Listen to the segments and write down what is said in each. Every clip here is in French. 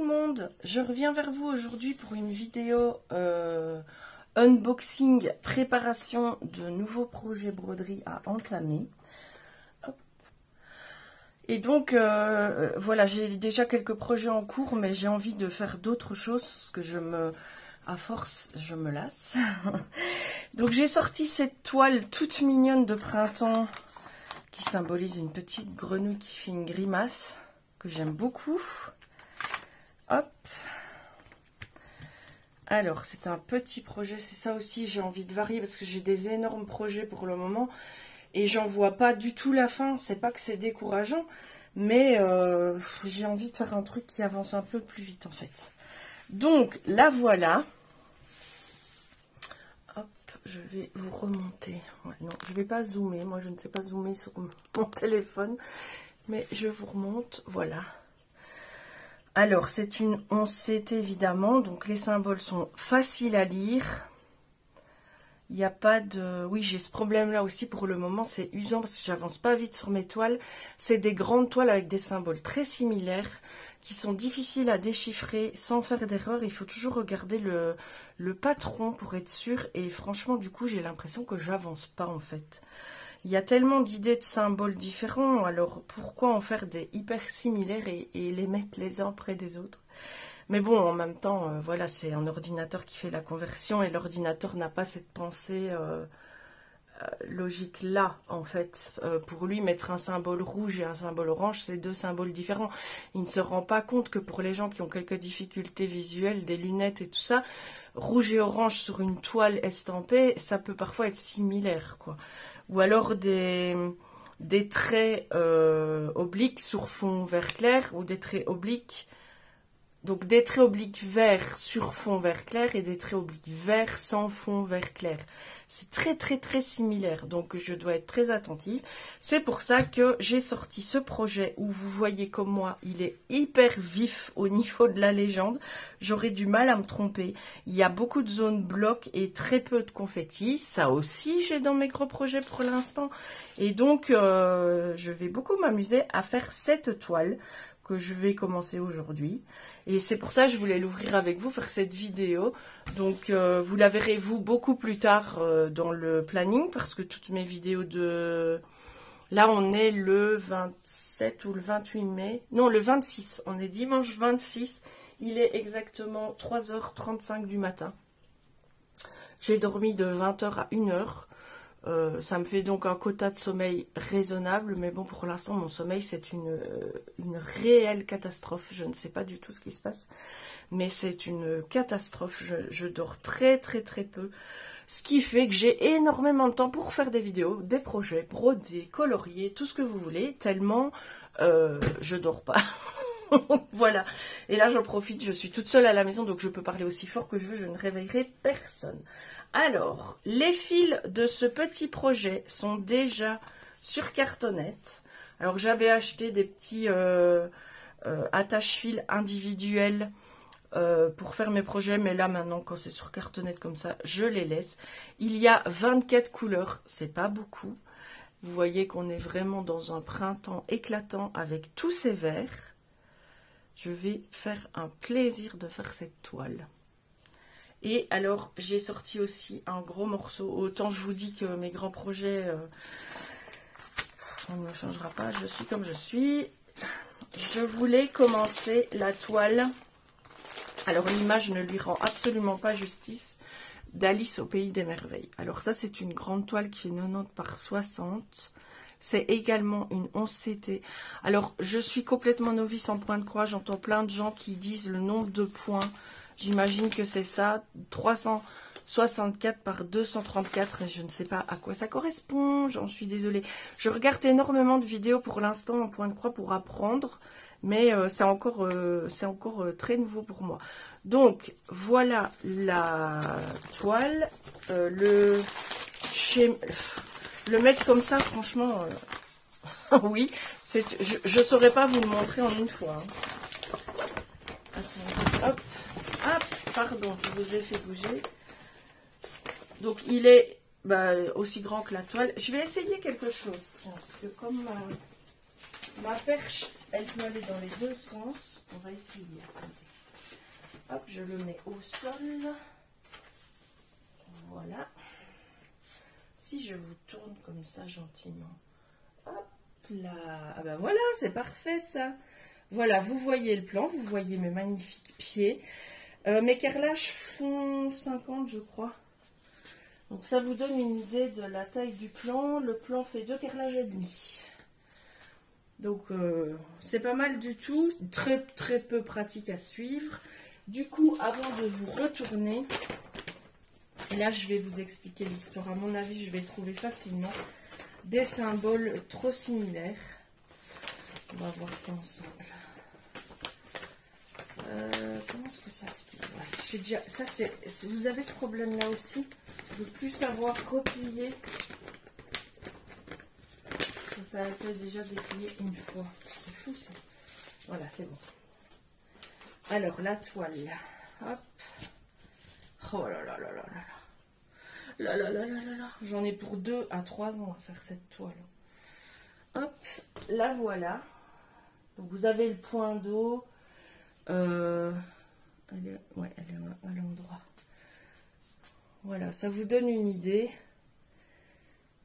le monde, je reviens vers vous aujourd'hui pour une vidéo unboxing, préparation de nouveaux projets broderie à entamer. Hop. Et donc voilà, j'ai déjà quelques projets en cours, mais j'ai envie de faire d'autres choses, parce que à force, je me lasse. Donc j'ai sorti cette toile toute mignonne de printemps qui symbolise une petite grenouille qui fait une grimace, que j'aime beaucoup. Hop. Alors, c'est un petit projet, c'est ça aussi, j'ai envie de varier parce que j'ai des énormes projets pour le moment et j'en vois pas du tout la fin. C'est pas que c'est décourageant, mais j'ai envie de faire un truc qui avance un peu plus vite en fait. Donc, la voilà. Hop, je vais vous remonter. Ouais, non, je vais pas zoomer, moi je ne sais pas zoomer sur mon téléphone, mais je vous remonte, voilà. Alors, c'est une 11CT évidemment, donc les symboles sont faciles à lire. Il n'y a pas de... Oui, j'ai ce problème-là aussi pour le moment, c'est usant parce que j'avance pas vite sur mes toiles. C'est des grandes toiles avec des symboles très similaires qui sont difficiles à déchiffrer sans faire d'erreur. Il faut toujours regarder le patron pour être sûr et franchement, du coup, j'ai l'impression que j'avance pas en fait. Il y a tellement d'idées de symboles différents, alors pourquoi en faire des hyper similaires et les mettre les uns près des autres? Mais bon, en même temps, voilà, c'est un ordinateur qui fait la conversion et l'ordinateur n'a pas cette pensée logique là, en fait. Pour lui, mettre un symbole rouge et un symbole orange, c'est deux symboles différents. Il ne se rend pas compte que pour les gens qui ont quelques difficultés visuelles, des lunettes et tout ça, rouge et orange sur une toile estampée, ça peut parfois être similaire, quoi. Ou alors des traits obliques sur fond vert clair ou des traits obliques. Donc des traits obliques verts sur fond vert clair et des traits obliques verts sans fond vert clair. C'est très similaire, donc je dois être très attentive. C'est pour ça que j'ai sorti ce projet où vous voyez comme moi, il est hyper vif au niveau de la légende. J'aurais du mal à me tromper. Il y a beaucoup de zones blocs et très peu de confettis. Ça aussi, j'ai dans mes gros projets pour l'instant. Et donc, je vais beaucoup m'amuser à faire cette toile que je vais commencer aujourd'hui. Et c'est pour ça que je voulais l'ouvrir avec vous, faire cette vidéo. Donc vous la verrez vous beaucoup plus tard dans le planning, parce que toutes mes vidéos de... Là on est le 27 ou le 28 mai. Non, le 26. On est dimanche 26. Il est exactement 3h35 du matin. J'ai dormi de 20h à 1h. Ça me fait donc un quota de sommeil raisonnable, mais bon, pour l'instant, mon sommeil, c'est une réelle catastrophe. Je ne sais pas du tout ce qui se passe, mais c'est une catastrophe. Je dors très peu, ce qui fait que j'ai énormément de temps pour faire des vidéos, des projets, broder, colorier, tout ce que vous voulez, tellement je dors pas. Voilà, et là j'en profite, je suis toute seule à la maison, donc je peux parler aussi fort que je veux, je ne réveillerai personne. Alors, les fils de ce petit projet sont déjà sur cartonnette. Alors, j'avais acheté des petits attache-fils individuels pour faire mes projets. Mais là, maintenant, quand c'est sur cartonnette comme ça, je les laisse. Il y a 24 couleurs, c'est pas beaucoup. Vous voyez qu'on est vraiment dans un printemps éclatant avec tous ces verts. Je vais faire un plaisir de faire cette toile. Et alors, j'ai sorti aussi un gros morceau. Autant je vous dis que mes grands projets, on ne changera pas. Je suis comme je suis. Je voulais commencer la toile. Alors, l'image ne lui rend absolument pas justice. D'Alice au pays des merveilles. Alors ça, c'est une grande toile qui fait 90 par 60. C'est également une 11CT. Alors, je suis complètement novice en point de croix. J'entends plein de gens qui disent le nombre de points. J'imagine que c'est ça, 364 par 234, et je ne sais pas à quoi ça correspond, j'en suis désolée. Je regarde énormément de vidéos pour l'instant en point de croix pour apprendre, mais c'est encore très nouveau pour moi. Donc, voilà la toile. Le mettre comme ça, franchement, oui, je ne saurais pas vous le montrer en une fois. Hein. Attendez, hop. Ah, pardon, je vous ai fait bouger. Donc, il est aussi grand que la toile. Je vais essayer quelque chose. Tiens, parce que comme ma perche, elle peut aller dans les deux sens, on va essayer. Attendez. Hop, je le mets au sol. Voilà. Si je vous tourne comme ça gentiment. Hop là. Ah ben voilà, c'est parfait ça. Voilà, vous voyez le plan, vous voyez mes magnifiques pieds. Mes carrelages font 50, je crois. Donc ça vous donne une idée de la taille du plan. Le plan fait 2 carrelages et demi. Donc c'est pas mal du tout. Très peu pratique à suivre. Du coup, avant de vous retourner, et là je vais vous expliquer l'histoire. À mon avis, je vais trouver facilement des symboles trop similaires. On va voir ça ensemble. Comment est-ce que ça se plie? Ouais, déjà, ça c'est, vous avez ce problème là aussi de plus savoir replier. Ça a été déjà déplié une fois. C'est fou ça. Voilà, c'est bon. Alors la toile, hop. Oh là là là là là là là là là là là. J'en ai pour 2 à 3 ans à faire cette toile. Hop, la voilà. Donc vous avez le point d'eau. Elle est à l'endroit. Voilà, ça vous donne une idée.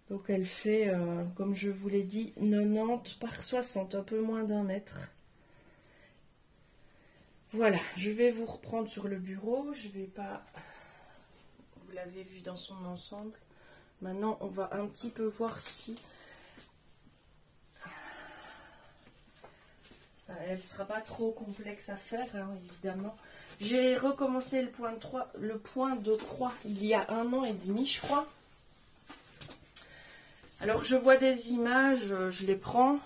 Donc elle fait, comme je vous l'ai dit, 90 par 60, un peu moins d'1 mètre. Voilà, je vais vous reprendre sur le bureau. Je vais pas... Vous l'avez vu dans son ensemble. Maintenant, on va un petit peu voir si... Elle ne sera pas trop complexe à faire, hein, évidemment. J'ai recommencé le point de croix il y a 1 an et demi, je crois. Alors, je vois des images, je les prends,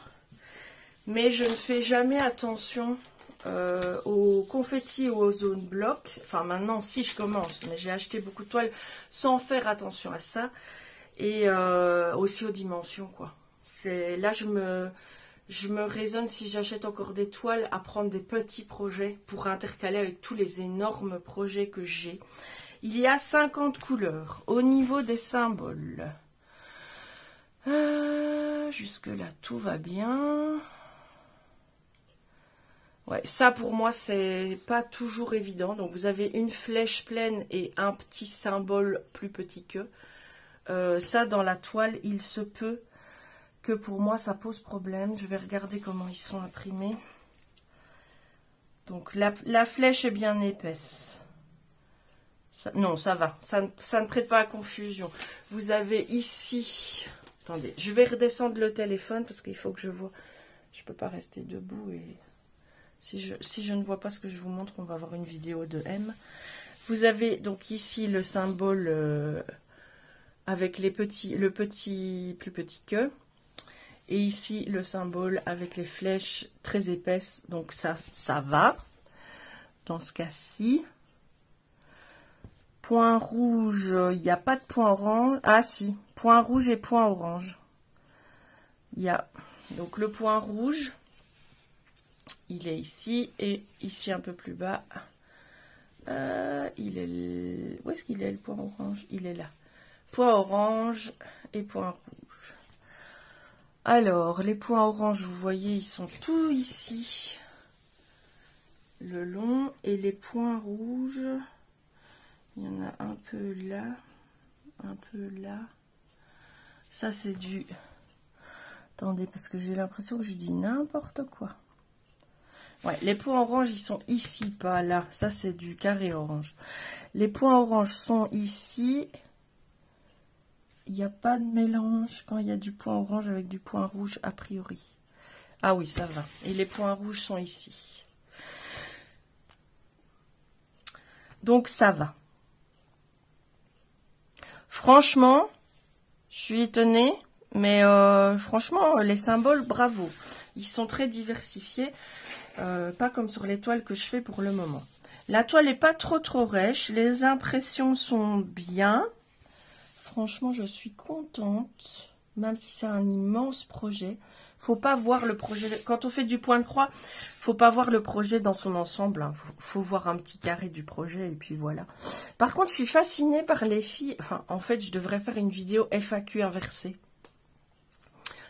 mais je ne fais jamais attention aux confettis ou aux zones blocs. Enfin, maintenant, si je commence, mais j'ai acheté beaucoup de toiles sans faire attention à ça. Et aussi aux dimensions, quoi. Là, je me raisonne, si j'achète encore des toiles, à prendre des petits projets pour intercaler avec tous les énormes projets que j'ai. Il y a 50 couleurs au niveau des symboles. Jusque là tout va bien. Ouais, ça pour moi c'est pas toujours évident. Donc vous avez une flèche pleine et un petit symbole plus petit que. Ça dans la toile il se peut que pour moi ça pose problème. Je vais regarder comment ils sont imprimés. Donc la flèche est bien épaisse. Non, ça va. Ça ne prête pas à confusion. Vous avez ici... Attendez, je vais redescendre le téléphone parce qu'il faut que je vois. Je ne peux pas rester debout et si je ne vois pas ce que je vous montre, on va avoir une vidéo de M. Vous avez donc ici le symbole avec le plus petit que. Et ici le symbole avec les flèches très épaisses. Donc ça va. Dans ce cas-ci. Point rouge, il n'y a pas de point orange. Ah si, point rouge et point orange. Il y a donc le point rouge, il est ici et ici un peu plus bas. Où est-ce qu'il est le point orange? Il est là. Point orange et point rouge. Alors, les points orange, vous voyez, ils sont tous ici. Le long et les points rouges... Il y en a un peu là, un peu là. Ça, c'est du... Attendez, parce que j'ai l'impression que je dis n'importe quoi. Ouais, les points orange, ils sont ici, pas là. Ça, c'est du carré orange. Les points orange sont ici. Il n'y a pas de mélange quand il y a du point orange avec du point rouge, a priori. Ah oui, ça va. Et les points rouges sont ici. Donc, ça va. Franchement, je suis étonnée, mais franchement, les symboles, bravo. Ils sont très diversifiés, pas comme sur les toiles que je fais pour le moment. La toile n'est pas trop rêche, les impressions sont bien. Franchement, je suis contente, même si c'est un immense projet. Faut pas voir le projet, quand on fait du point de croix, faut pas voir le projet dans son ensemble. Hein. Faut voir un petit carré du projet et puis voilà. Par contre, je suis fascinée par les filles. Enfin, en fait, je devrais faire une vidéo FAQ inversée.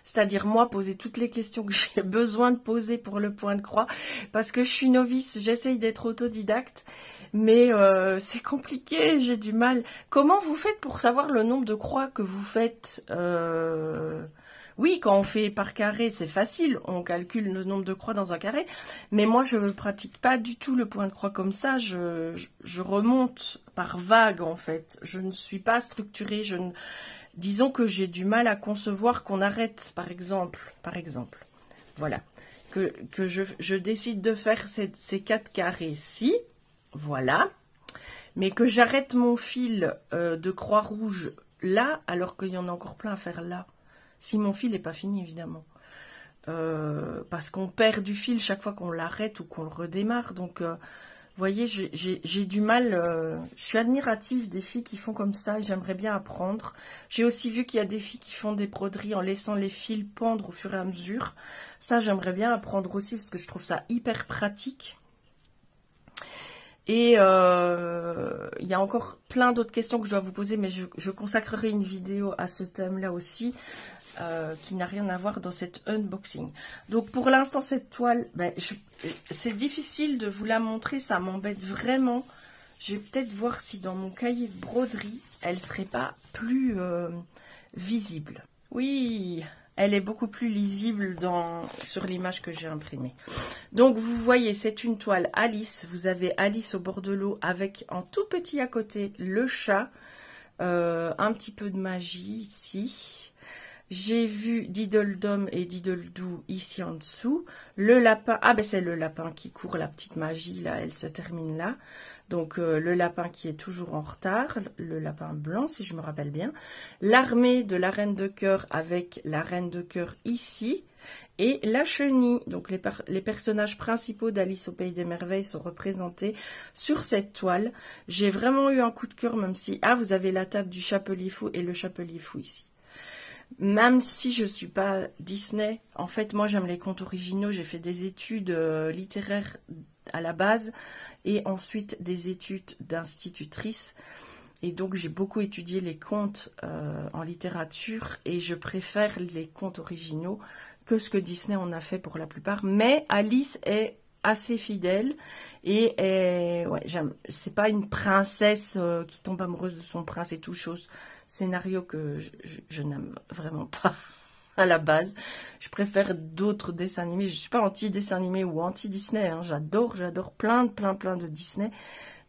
c'est-à-dire moi poser toutes les questions que j'ai besoin de poser pour le point de croix, parce que je suis novice, j'essaye d'être autodidacte, mais c'est compliqué, j'ai du mal. Comment vous faites pour savoir le nombre de croix que vous faites? Oui, quand on fait par carré, c'est facile, on calcule le nombre de croix dans un carré, mais moi je ne pratique pas du tout le point de croix comme ça, je remonte par vague en fait, je ne suis pas structurée, disons que j'ai du mal à concevoir qu'on arrête, par exemple, voilà, que je décide de faire ces 4 carrés-ci, voilà, mais que j'arrête mon fil de croix rouge là, alors qu'il y en a encore plein à faire là. Si mon fil n'est pas fini, évidemment. Parce qu'on perd du fil chaque fois qu'on l'arrête ou qu'on le redémarre. Donc, vous voyez, j'ai du mal. Je suis admirative des filles qui font comme ça et j'aimerais bien apprendre. J'ai aussi vu qu'il y a des filles qui font des broderies en laissant les fils pendre au fur et à mesure. Ça, j'aimerais bien apprendre aussi parce que je trouve ça hyper pratique. Et il y a encore plein d'autres questions que je dois vous poser, mais je consacrerai une vidéo à ce thème-là aussi. Qui n'a rien à voir dans cet unboxing. Donc pour l'instant cette toile, ben, c'est difficile de vous la montrer, ça m'embête vraiment. Je vais peut-être voir si dans mon cahier de broderie, elle serait pas plus visible. Oui, elle est beaucoup plus lisible sur l'image que j'ai imprimée. Donc vous voyez, c'est une toile Alice. Vous avez Alice au bord de l'eau avec en tout petit à côté le chat, un petit peu de magie ici. J'ai vu Diddledum et Diddledoo ici en dessous. Le lapin, ah ben c'est le lapin qui court, la petite magie là, elle se termine là. Donc le lapin qui est toujours en retard, le lapin blanc si je me rappelle bien. L'armée de la reine de cœur avec la reine de cœur ici. Et la chenille, donc les personnages principaux d'Alice au Pays des Merveilles sont représentés sur cette toile. J'ai vraiment eu un coup de cœur même si... Ah, vous avez la table du Chapelier Fou et le Chapelier Fou ici. Même si je ne suis pas Disney, en fait, moi, j'aime les contes originaux. J'ai fait des études littéraires à la base et ensuite des études d'institutrice. Et donc, j'ai beaucoup étudié les contes en littérature et je préfère les contes originaux que ce que Disney en a fait pour la plupart. Mais Alice est assez fidèle et ouais, c'est pas une princesse qui tombe amoureuse de son prince et tout, chose... Scénario que je n'aime vraiment pas à la base. Je préfère d'autres dessins animés. Je ne suis pas anti-dessin animé ou anti-Disney. Hein. J'adore plein de Disney.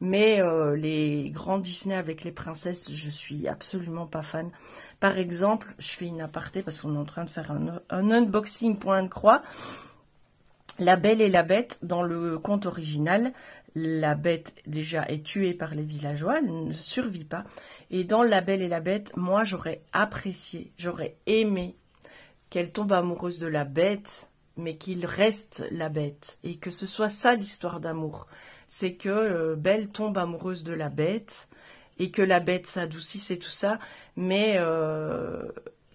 Mais les grands Disney avec les princesses, je suis absolument pas fan. Par exemple, je fais une aparté parce qu'on est en train de faire un unboxing point de croix. La Belle et la Bête, dans le conte original, la bête déjà est tuée par les villageois, elle ne survit pas. Et dans La Belle et la Bête, moi j'aurais apprécié, j'aurais aimé qu'elle tombe amoureuse de la bête, mais qu'il reste la bête. Et que ce soit ça l'histoire d'amour. C'est que Belle tombe amoureuse de la bête, et que la bête s'adoucisse et tout ça, mais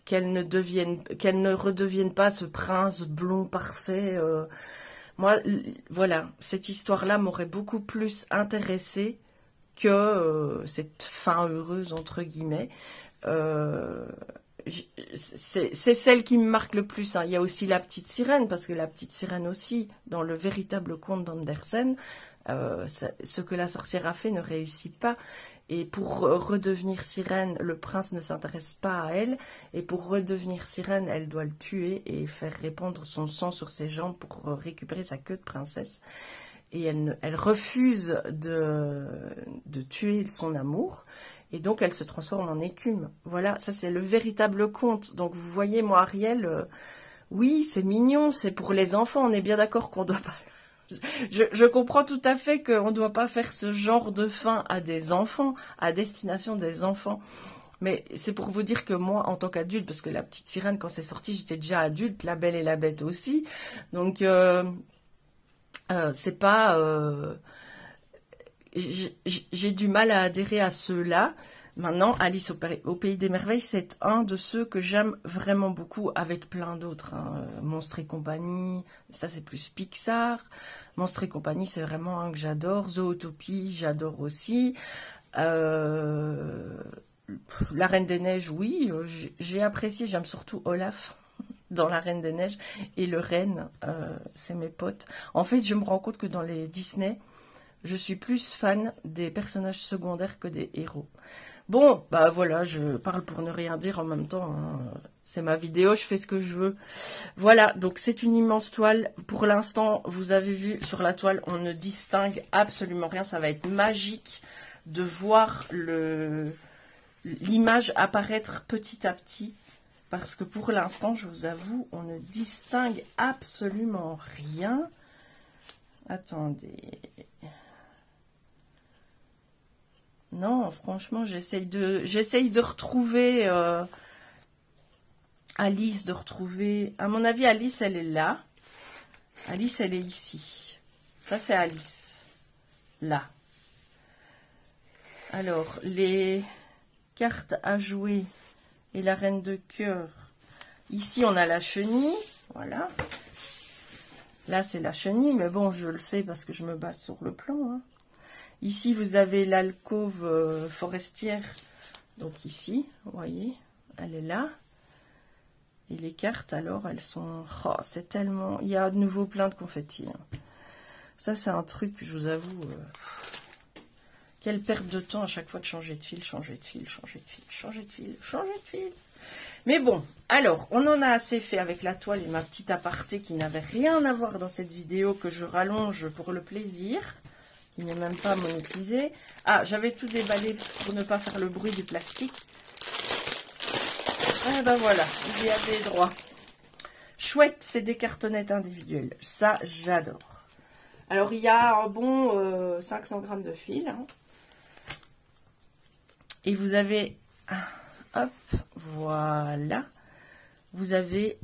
qu'elle ne redevienne pas ce prince blond parfait. Moi, voilà, cette histoire-là m'aurait beaucoup plus intéressée que cette fin heureuse, entre guillemets. C'est celle qui me marque le plus. Hein. Il y a aussi la petite sirène, parce que la petite sirène aussi, dans le véritable conte d'Andersen, ce que la sorcière a fait ne réussit pas. Et pour redevenir sirène, le prince ne s'intéresse pas à elle. Et pour redevenir sirène, elle doit le tuer et faire répandre son sang sur ses jambes pour récupérer sa queue de princesse. Et elle refuse de tuer son amour. Et donc, elle se transforme en écume. Voilà, ça c'est le véritable conte. Donc, vous voyez, moi, Ariel, oui, c'est mignon, c'est pour les enfants. On est bien d'accord qu'on doit pas... Je comprends tout à fait qu'on ne doit pas faire ce genre de fin à des enfants, à destination des enfants. Mais c'est pour vous dire que moi, en tant qu'adulte, parce que la petite sirène, quand c'est sorti, j'étais déjà adulte, La Belle et la Bête aussi. Donc, c'est pas... j'ai du mal à adhérer à ceux-là. Maintenant, Alice au Pays des Merveilles, c'est un de ceux que j'aime vraiment beaucoup, avec plein d'autres. Hein. Monstres et compagnie, ça c'est plus Pixar. Monstres et compagnie, c'est vraiment un que j'adore. Zootopie, j'adore aussi. La Reine des Neiges, oui, j'ai apprécié, j'aime surtout Olaf. dans la Reine des Neiges. Et le renne, c'est mes potes. En fait, je me rends compte que dans les Disney, je suis plus fan des personnages secondaires que des héros. Bon, bah voilà, je parle pour ne rien dire en même temps. Hein. C'est ma vidéo, je fais ce que je veux. Voilà, donc c'est une immense toile. Pour l'instant, vous avez vu sur la toile, on ne distingue absolument rien. Ça va être magique de voir l'image apparaître petit à petit. Parce que pour l'instant, je vous avoue, on ne distingue absolument rien. Attendez. Non, franchement, j'essaye de retrouver Alice, de retrouver... À mon avis, Alice, elle est là. Alice, elle est ici. Ça, c'est Alice. Là. Alors, les cartes à jouer et la reine de cœur. Ici, on a la chenille. Voilà. Là, c'est la chenille, mais bon, je le sais parce que je me base sur le plan. Hein. Ici, vous avez l'alcôve forestière. Donc ici, vous voyez, elle est là. Et les cartes, alors, elles sont... Oh, c'est tellement... Il y a de nouveau plein de confettis. Hein. Ça, c'est un truc, je vous avoue... Quelle perte de temps à chaque fois de changer de fil, changer de fil, changer de fil, changer de fil, changer de fil. Mais bon, alors, on en a assez fait avec la toile et ma petite aparté qui n'avait rien à voir dans cette vidéo que je rallonge pour le plaisir, qui n'est même pas monétisé. Ah, j'avais tout déballé pour ne pas faire le bruit du plastique. Ah ben voilà, j'y avais droit. Chouette, c'est des cartonnettes individuelles. Ça, j'adore. Alors, il y a un bon 500 grammes de fil. Hein. Et vous avez... Hop, voilà. Vous avez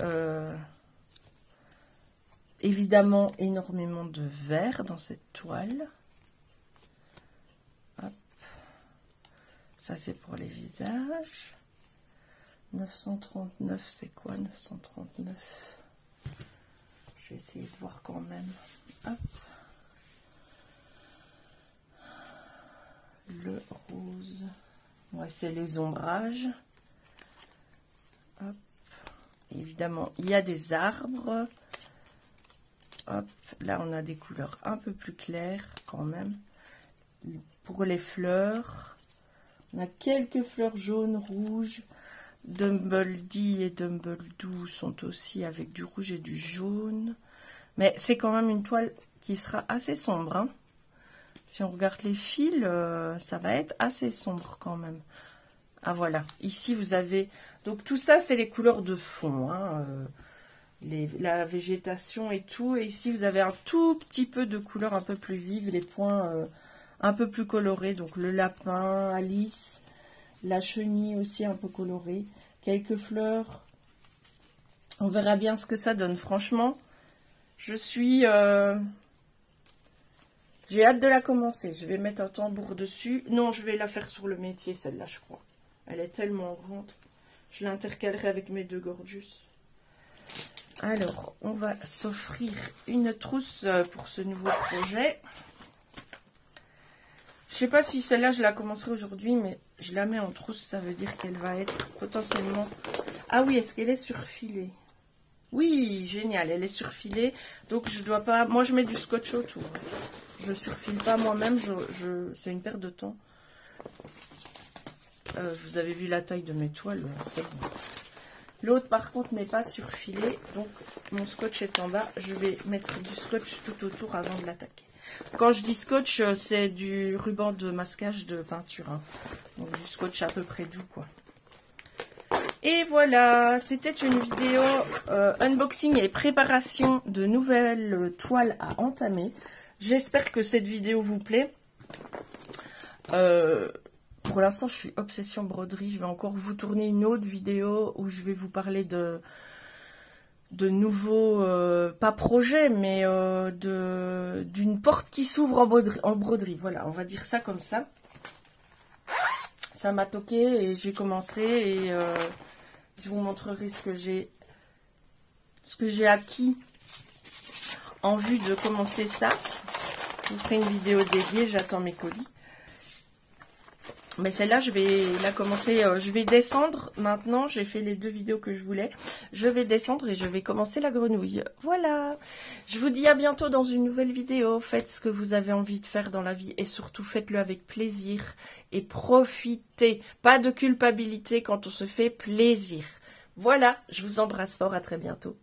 évidemment énormément de verre dans cette toile. Hop. Ça, c'est pour les visages. 939, c'est quoi 939? Je vais essayer de voir quand même. Hop. Le rose. Ouais, c'est les ombrages. Hop. Évidemment, il y a des arbres. Hop. Là, on a des couleurs un peu plus claires quand même. Pour les fleurs, on a quelques fleurs jaunes, rouges. Dumbledee et Dumbledoo sont aussi avec du rouge et du jaune. Mais c'est quand même une toile qui sera assez sombre. Hein. Si on regarde les fils, ça va être assez sombre quand même. Ah voilà, ici vous avez... Donc tout ça, c'est les couleurs de fond. Hein, la végétation et tout. Et ici, vous avez un tout petit peu de couleurs un peu plus vives. Les points un peu plus colorés. Donc le lapin, Alice... La chenille aussi un peu colorée. Quelques fleurs. On verra bien ce que ça donne. Franchement, je suis... J'ai hâte de la commencer. Je vais mettre un tambour dessus. Non, je vais la faire sur le métier, celle-là, je crois. Elle est tellement grande. Je l'intercalerai avec mes deux Gorgeous. Alors, on va s'offrir une trousse pour ce nouveau projet. Je sais pas si celle-là, je la commencerai aujourd'hui, mais je la mets en trousse. Ça veut dire qu'elle va être potentiellement... Ah oui, est-ce qu'elle est surfilée? Oui, génial, elle est surfilée. Donc, je dois pas... Moi, je mets du scotch autour. Je surfile pas moi-même. C'est une perte de temps. Vous avez vu la taille de mes toiles, c'est bon. L'autre, par contre, n'est pas surfilé. Donc, mon scotch est en bas. Je vais mettre du scotch tout autour avant de l'attaquer. Quand je dis scotch, c'est du ruban de masquage de peinture. Hein. Donc du scotch à peu près doux, quoi. Et voilà, c'était une vidéo unboxing et préparation de nouvelles toiles à entamer. J'espère que cette vidéo vous plaît. Pour l'instant, je suis obsession broderie. Je vais encore vous tourner une autre vidéo où je vais vous parler de nouveaux, pas projets, mais d'une porte qui s'ouvre en broderie. Voilà, on va dire ça comme ça. Ça m'a toqué et j'ai commencé et je vous montrerai ce que j'ai acquis en vue de commencer ça. Je vous ferai une vidéo dédiée, j'attends mes colis. Mais celle-là, je vais la commencer, je vais descendre maintenant. J'ai fait les 2 vidéos que je voulais. Je vais descendre et je vais commencer la grenouille. Voilà. Je vous dis à bientôt dans une nouvelle vidéo. Faites ce que vous avez envie de faire dans la vie et surtout faites-le avec plaisir et profitez. Pas de culpabilité quand on se fait plaisir. Voilà, je vous embrasse fort. À très bientôt.